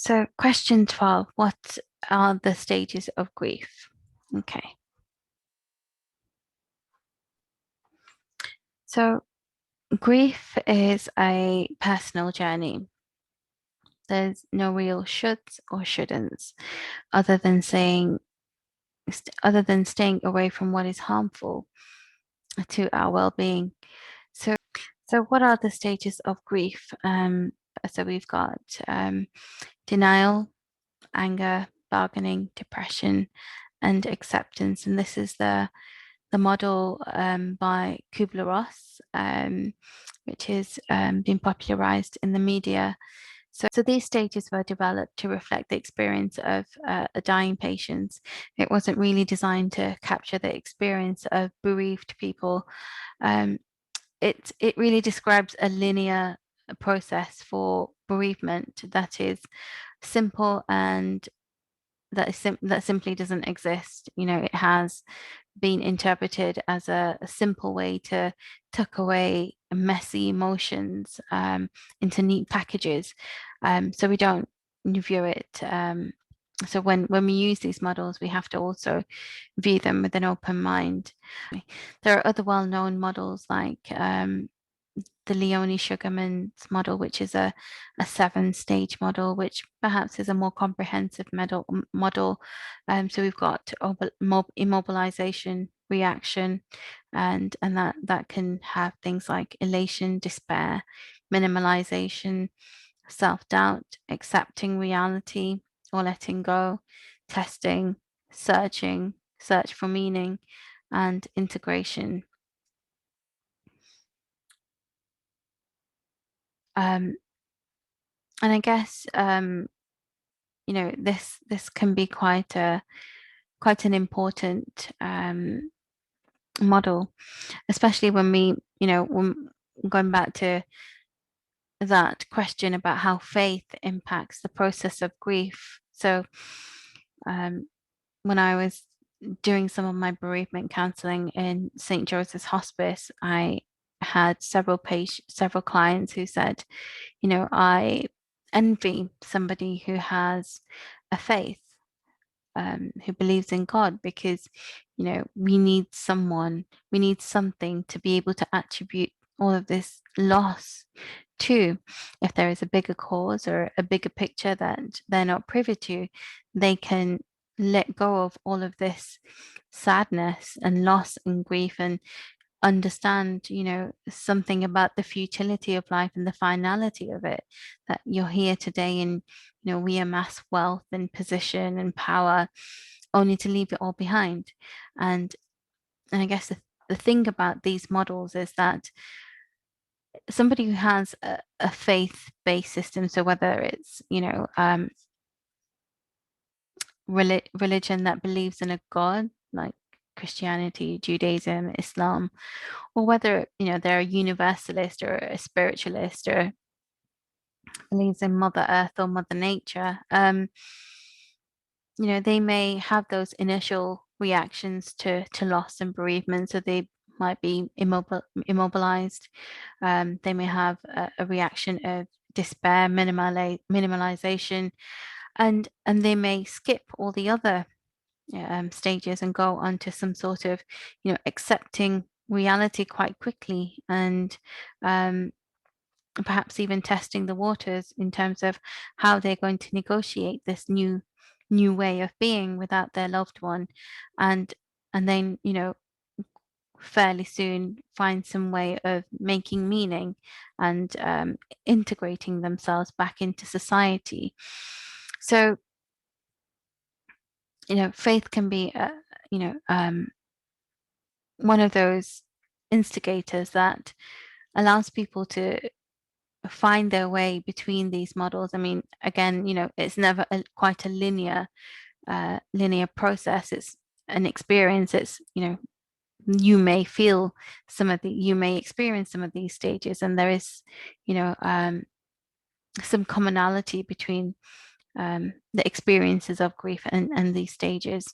So question 12, what are the stages of grief? Okay. So grief is a personal journey. There's no real shoulds or shouldn'ts other than staying away from what is harmful to our well-being. So what are the stages of grief? So we've got denial, anger, bargaining, depression, and acceptance. And this is the model by Kubler-Ross, which is been popularized in the media. So these stages were developed to reflect the experience of a dying patient. It wasn't really designed to capture the experience of bereaved people. Um, it really describes a linear process for bereavement that is simple and that simply doesn't exist. You know, it has been interpreted as a simple way to tuck away messy emotions into neat packages. So we don't view it. So when we use these models, we have to also view them with an open mind. There are other well-known models like the Leonie Sugarman's model, which is a seven-stage model, which perhaps is a more comprehensive model. So we've got immobilization, reaction, and that can have things like elation, despair, minimalization, self-doubt, accepting reality or letting go, testing, search for meaning, and integration. Um, and I guess you know, this can be quite an important model, especially when when going back to that question about how faith impacts the process of grief. So um, when I was doing some of my bereavement counseling in St. Joseph's Hospice, I had several clients who said, you know, I envy somebody who has a faith, who believes in God, because, you know, we need something to be able to attribute all of this loss to. If there is a bigger cause or a bigger picture that they're not privy to, they can let go of all of this sadness and loss and grief and understand, you know, something about the futility of life and the finality of it, that you're here today and, you know, we amass wealth and position and power only to leave it all behind. And I guess the thing about these models is that somebody who has a faith-based system, so whether it's, you know, religion that believes in a God, like Christianity, Judaism, Islam, or whether, you know, they're a universalist or a spiritualist or believes in Mother Earth or Mother Nature, you know, they may have those initial reactions to loss and bereavement. So they might be immobilized. They may have a reaction of despair, minimalization, and they may skip all the other stages and go on to some sort of, you know, accepting reality quite quickly, and perhaps even testing the waters in terms of how they're going to negotiate this new way of being without their loved one, and then, you know, fairly soon find some way of making meaning and integrating themselves back into society. So, you know, faith can be you know, one of those instigators that allows people to find their way between these models. I mean, again, you know, it's never quite a linear process. It's an experience. It's, you know, you may experience some of these stages, and there is, you know, some commonality between the experiences of grief and these stages.